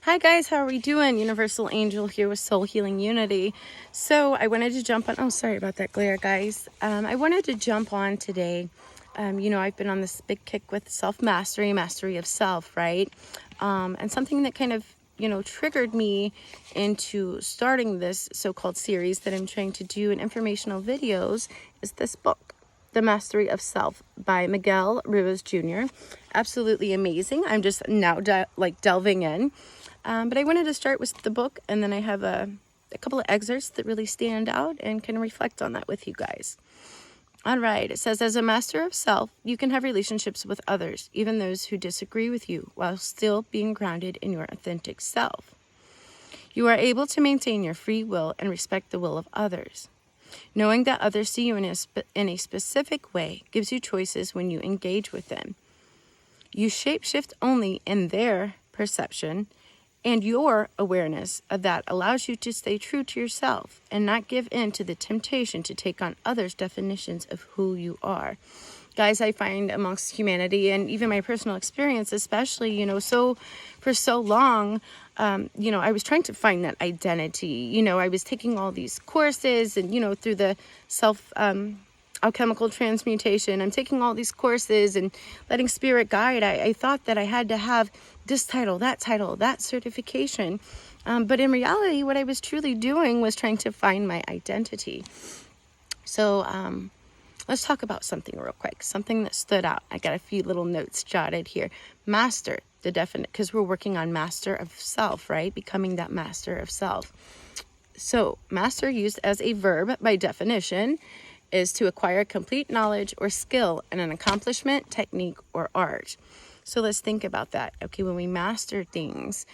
Hi guys, how are we doing? Universal Angel here with Soul Healing Unity. So I wanted to jump on, oh sorry about that glare guys. I wanted to jump on today. I've been on this big kick with self-mastery, mastery of self, right? And something that kind of, triggered me into starting this so-called series that I'm trying to do in informational videos is this book, The Mastery of Self by Miguel Ruiz Jr. Absolutely amazing. I'm just now delving in. But I wanted to start with the book, and then I have a couple of excerpts that really stand out and can reflect on that with you guys. All right, it says, as a master of self, you can have relationships with others, even those who disagree with you, while still being grounded in your authentic self. You are able to maintain your free will and respect the will of others. Knowing that others see you in a specific way gives you choices when you engage with them. You shapeshift only in their perception, and your awareness of that allows you to stay true to yourself and not give in to the temptation to take on others' definitions of who you are. Guys, I find amongst humanity and even my personal experience, especially, for so long, I was trying to find that identity. I was taking all these courses and, through the alchemical transmutation, I'm taking all these courses and letting spirit guide. I thought that I had to have this title, that certification. But in reality, what I was truly doing was trying to find my identity. So let's talk about something real quick, something that stood out. I got a few little notes jotted here. Master, the definite, because we're working on master of self, right? Becoming that master of self. So master, used as a verb by definition, is to acquire complete knowledge or skill in an accomplishment, technique, or art. So let's think about that. Okay, when we master things,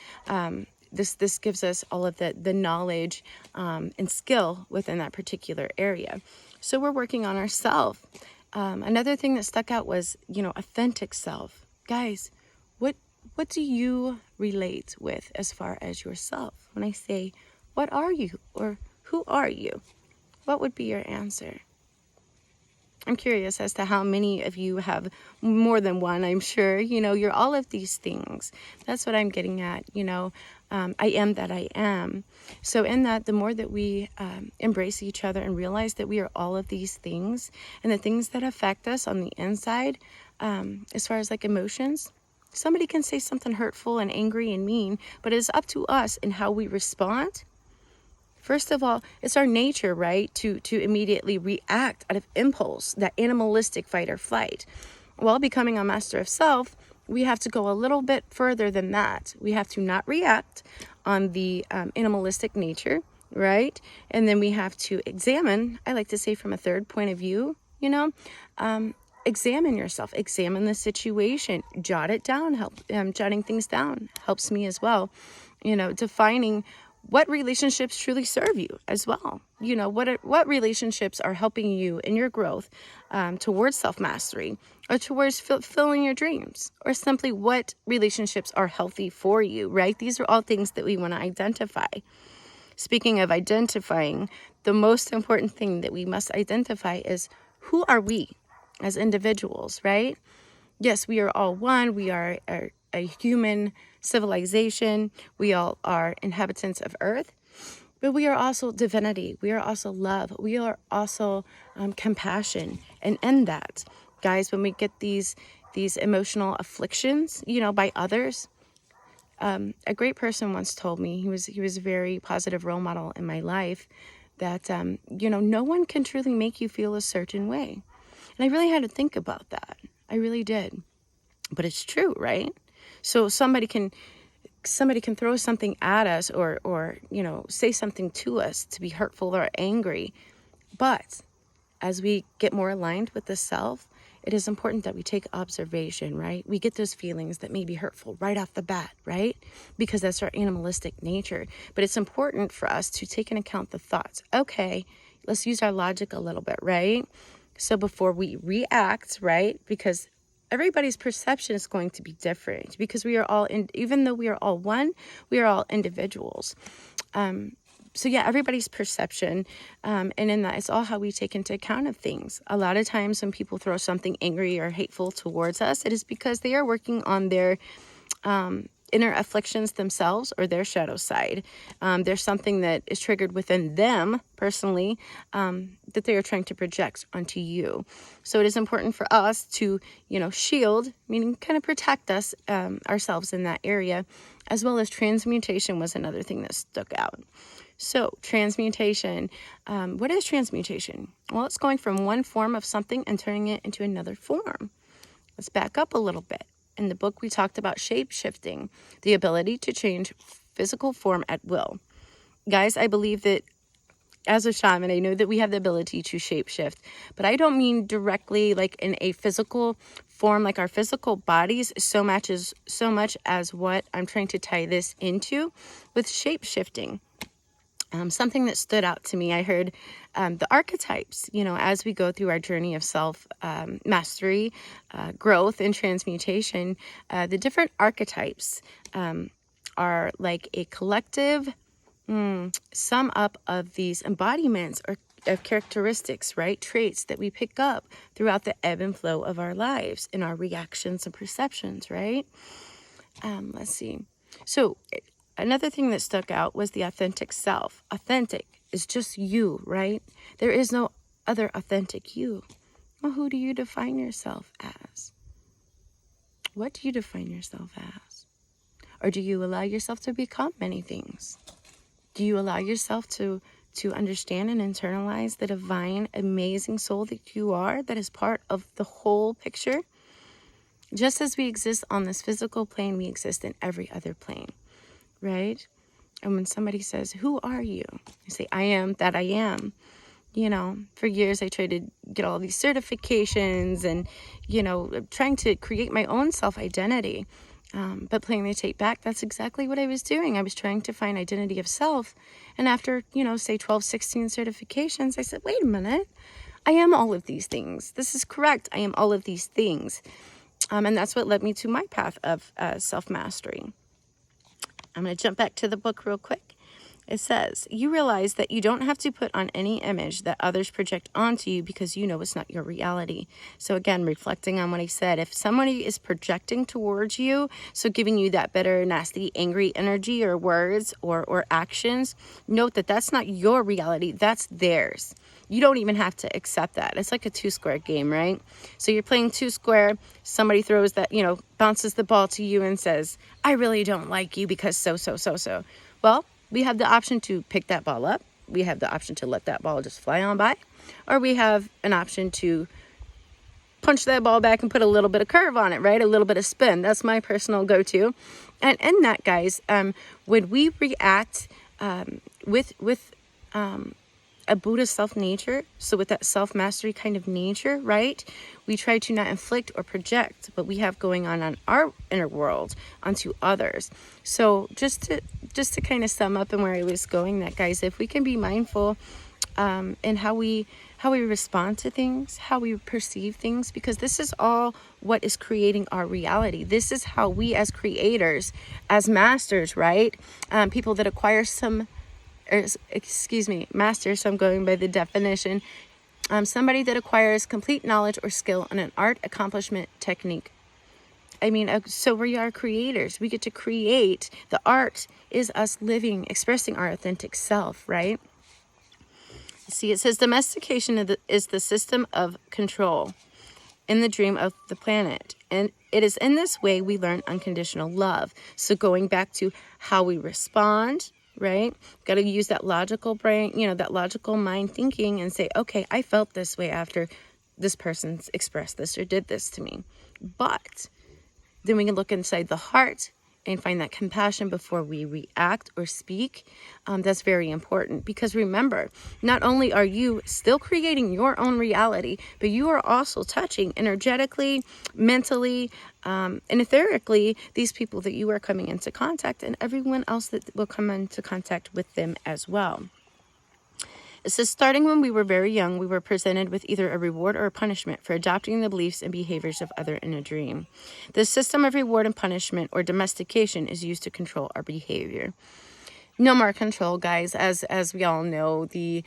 this gives us all of the knowledge and skill within that particular area. So we're working on ourself. Another thing that stuck out was, authentic self. Guys, what do you relate with as far as yourself? When I say, what are you or who are you? What would be your answer? I'm curious as to how many of you have more than one. I'm sure, you're all of these things. That's what I'm getting at, I am that I am. So in that, the more that we embrace each other and realize that we are all of these things and the things that affect us on the inside, as far as like emotions, somebody can say something hurtful and angry and mean, but it's up to us in how we respond. First of all, it's our nature, right, to immediately react out of impulse, that animalistic fight or flight. While becoming a master of self, we have to go a little bit further than that. We have to not react on the animalistic nature, right? And then we have to examine, I like to say from a third point of view, examine yourself, examine the situation, jot it down. Jotting things down helps me as well, defining what relationships truly serve you as well. What relationships are helping you in your growth towards self-mastery or towards fulfilling your dreams, or simply what relationships are healthy for you, right? These are all things that we want to identify. Speaking of identifying, the most important thing that we must identify is who are we as individuals, right? Yes, we are all one. We are a human civilization. We all are inhabitants of Earth, but we are also divinity. We are also love. We are also compassion. And in that, guys, when we get these emotional afflictions, by others, a great person once told me, he was a very positive role model in my life, that no one can truly make you feel a certain way. And I really had to think about that. I really did. But it's true, right? So somebody can throw something at us or say something to us to be hurtful or angry. But as we get more aligned with the self, it is important that we take observation, right? We get those feelings that may be hurtful right off the bat, right? Because that's our animalistic nature. But it's important for us to take into account the thoughts. Okay, let's use our logic a little bit, right? So before we react, right? Because everybody's perception is going to be different, because we are all even though we are all one, we are all individuals. So yeah, everybody's perception, and in that, it's all how we take into account of things. A lot of times when people throw something angry or hateful towards us, it is because they are working on their inner afflictions themselves or their shadow side. There's something that is triggered within them personally that they are trying to project onto you. So it is important for us to, shield, meaning kind of protect us ourselves in that area, as well as transmutation was another thing that stuck out. So transmutation, what is transmutation? Well, it's going from one form of something and turning it into another form. Let's back up a little bit. In the book, we talked about shape-shifting, the ability to change physical form at will. Guys, I believe that as a shaman, I know that we have the ability to shape-shift, but I don't mean directly like in a physical form, like our physical bodies, so much as what I'm trying to tie this into with shape-shifting. Something that stood out to me, I heard the archetypes, as we go through our journey of self-mastery, growth, and transmutation, the different archetypes are like a collective sum up of these embodiments or of characteristics, right? Traits that we pick up throughout the ebb and flow of our lives in our reactions and perceptions, right? Let's see. So another thing that stuck out was the authentic self. Authentic is just you, right? There is no other authentic you. Well, who do you define yourself as? What do you define yourself as? Or do you allow yourself to become many things? Do you allow yourself to understand and internalize the divine, amazing soul that you are, that is part of the whole picture? Just as we exist on this physical plane, we exist in every other plane. Right? And when somebody says, who are you? I say, I am that I am. For years I tried to get all these certifications and, trying to create my own self-identity. But playing the tape back, that's exactly what I was doing. I was trying to find identity of self. And after, say 12, 16 certifications, I said, wait a minute. I am all of these things. This is correct. I am all of these things. And that's what led me to my path of self-mastery. I'm going to jump back to the book real quick. It says, you realize that you don't have to put on any image that others project onto you because you know it's not your reality. So again, reflecting on what I said, if somebody is projecting towards you, so giving you that bitter, nasty, angry energy or words or actions, note that that's not your reality. That's theirs. You don't even have to accept that. It's like a 2-square game, right? So you're playing 2-square. Somebody throws that, bounces the ball to you and says, I really don't like you because so. Well, we have the option to pick that ball up. We have the option to let that ball just fly on by. Or we have an option to punch that ball back and put a little bit of curve on it, right? A little bit of spin. That's my personal go-to. And in that, guys, when we react with a Buddha self-nature, so with that self-mastery kind of nature, right? We try to not inflict or project what we have going on our inner world onto others. So just to kind of sum up and where I was going, that guys, if we can be mindful in how we respond to things, how we perceive things, because this is all what is creating our reality. This is how we as creators, as masters, right? People that acquire master, so I'm going by the definition. Somebody that acquires complete knowledge or skill in an art, accomplishment, technique. So we are creators. We get to create. The art is us living, expressing our authentic self, right? See, it says domestication is the system of control in the dream of the planet. And it is in this way we learn unconditional love. So going back to how we respond, right? Got to use that logical brain, that logical mind thinking and say, okay, I felt this way after this person's expressed this or did this to me. But then we can look inside the heart and find that compassion before we react or speak. That's very important because remember, not only are you still creating your own reality, but you are also touching energetically, mentally, and etherically these people that you are coming into contact and everyone else that will come into contact with them as well. It says, starting when we were very young, we were presented with either a reward or a punishment for adopting the beliefs and behaviors of others in a dream. This system of reward and punishment or domestication is used to control our behavior. No more control, guys. As we all know, the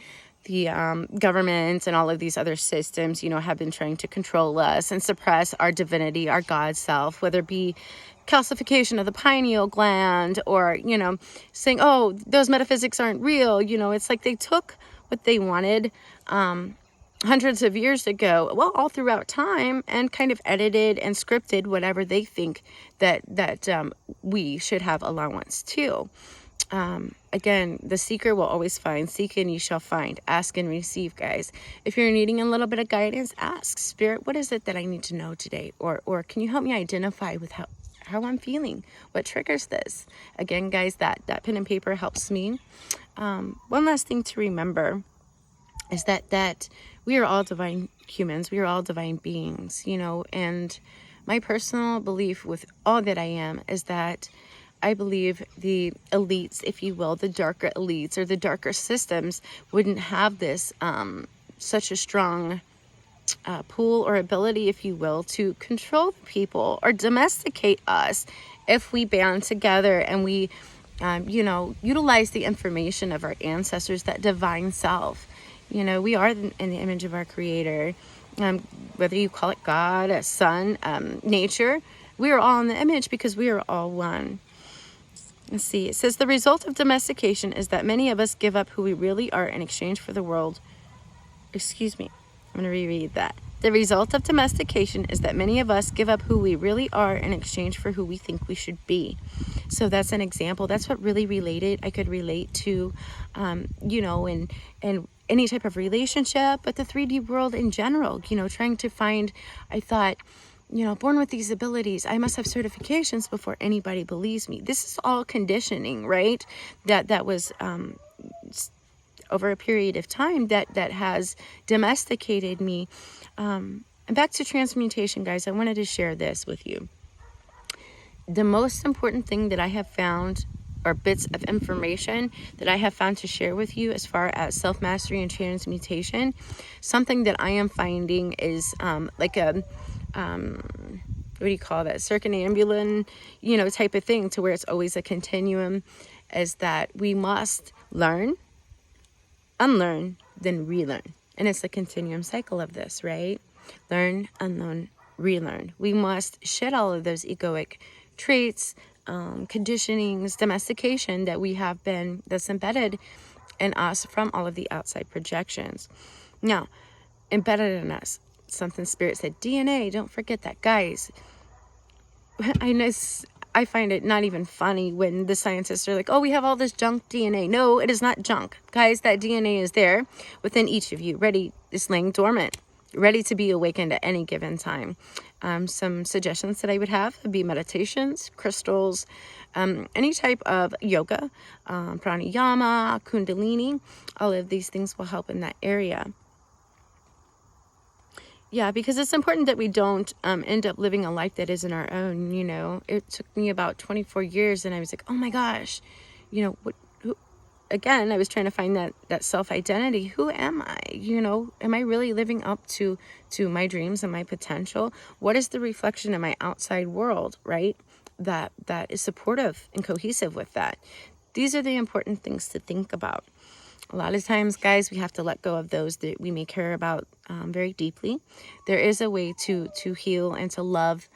government and all of these other systems, have been trying to control us and suppress our divinity, our God self, whether it be calcification of the pineal gland, or, you know, saying, oh, those metaphysics aren't real. You know, it's like they took what they wanted hundreds of years ago, well, all throughout time, and kind of edited and scripted whatever they think that we should have allowance to. Again, the seeker will always find. Seek and you shall find. Ask and receive, guys. If you're needing a little bit of guidance, ask Spirit, what is it that I need to know today? Or can you help me identify with how I'm feeling? What triggers this? Again, guys, that pen and paper helps me. One last thing to remember is that we are all divine humans. We are all divine beings, you know, and my personal belief with all that I am is that I believe the elites, if you will, the darker elites or the darker systems wouldn't have this such a strong pool or ability, if you will, to control the people or domesticate us if we band together and we, you know, utilize the information of our ancestors, that divine self. You know, we are in the image of our Creator. Whether you call it God, a sun, nature, we are all in the image because we are all one. Let's see. It says the result of domestication is that many of us give up who we really are in exchange for the world. Excuse me. I'm going to reread that. The result of domestication is that many of us give up who we really are in exchange for who we think we should be. So that's an example. That's what really I could relate to, you know, and any type of relationship, but the 3D world in general, you know, trying to find, I thought, you know, born with these abilities, I must have certifications before anybody believes me. This is all conditioning, right? That was over a period of time that has domesticated me. And back to transmutation, guys, I wanted to share this with you. The most important thing that I have found, or bits of information that I have found to share with you as far as self-mastery and transmutation, something that I am finding is like a what do you call that, circumambulance, you know, type of thing, to where it's always a continuum, is that we must learn, unlearn, then relearn. And it's a continuum cycle of this, right? Learn, unlearn, relearn. We must shed all of those egoic traits, conditionings, domestication that we have been, that's embedded in us from all of the outside projections. Now, embedded in us, something Spirit said, DNA, don't forget that, guys. I find it not even funny when the scientists are like, oh, we have all this junk DNA. No, it is not junk. Guys, that DNA is there within each of you, ready, it's laying dormant, ready to be awakened at any given time. Some suggestions that I would have would be meditations, crystals, any type of yoga, pranayama, kundalini. All of these things will help in that area. Yeah, because it's important that we don't end up living a life that isn't our own. You know, it took me about 24 years and I was like, oh my gosh, you know, again, I was trying to find that self-identity. Who am I? You know, am I really living up to my dreams and my potential? What is the reflection in my outside world, right? That is supportive and cohesive with that. These are the important things to think about. A lot of times, guys, we have to let go of those that we may care about very deeply. There is a way to heal and to love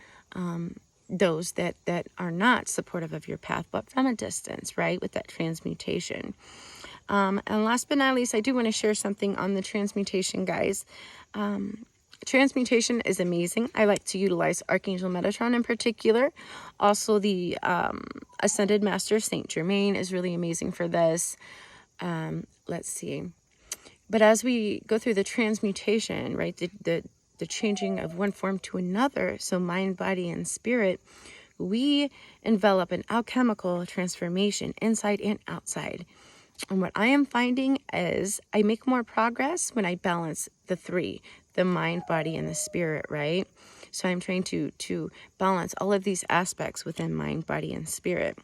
those that are not supportive of your path, but from a distance, right? With that transmutation. And last but not least, I do want to share something on the transmutation, guys. Transmutation is amazing. I like to utilize Archangel Metatron in particular. Also, the Ascended Master Saint Germain is really amazing for this. Let's see. But as we go through the transmutation, right, the changing of one form to another, so mind, body, and spirit, we envelop an alchemical transformation inside and outside. And what I am finding is I make more progress when I balance the three, the mind, body, and the spirit, right? So I'm trying to balance all of these aspects within mind, body, and spirit.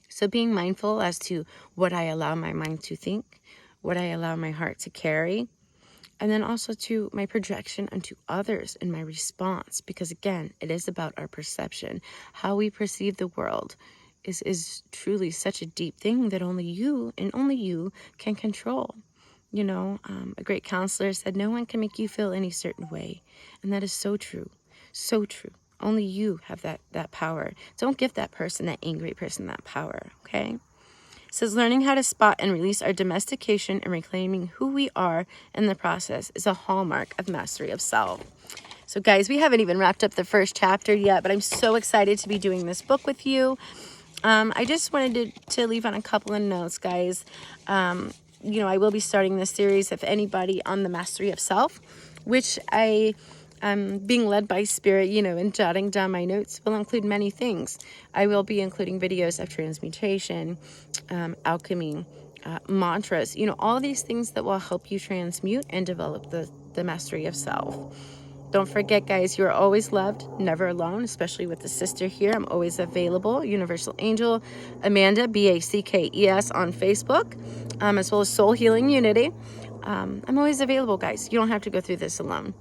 So being mindful as to what I allow my mind to think, what I allow my heart to carry, and then also to my projection unto others in my response. Because again, it is about our perception. How we perceive the world is truly such a deep thing that only you and only you can control. You know, a great counselor said, no one can make you feel any certain way. And that is so true. So true. Only you have that power. Don't give that person, that angry person, that power, okay? It says, learning how to spot and release our domestication and reclaiming who we are in the process is a hallmark of mastery of self. So guys, we haven't even wrapped up the first chapter yet, but I'm so excited to be doing this book with you. I just wanted to leave on a couple of notes, guys. You know, I will be starting this series, if anybody, on the mastery of self, which I being led by Spirit, you know, and jotting down my notes will include many things. I will be including videos of transmutation, alchemy, mantras, you know, all these things that will help you transmute and develop the mastery of self. Don't forget, guys, you are always loved, never alone, especially with the sister here. I'm always available. Universal Angel Amanda, Backes on Facebook, as well as Soul Healing Unity. I'm always available, guys. You don't have to go through this alone.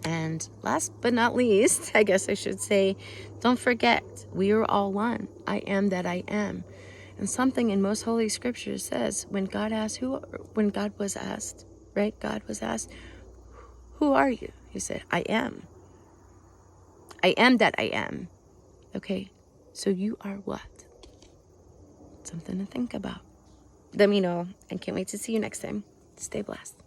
And last but not least, I guess I should say, don't forget, we are all one. I am that I am. And something in most holy scriptures says, when God was asked, right? God was asked, who are you? He said, I am. I am that I am. Okay, so you are what? Something to think about. Let me know, and can't wait to see you next time. Stay blessed.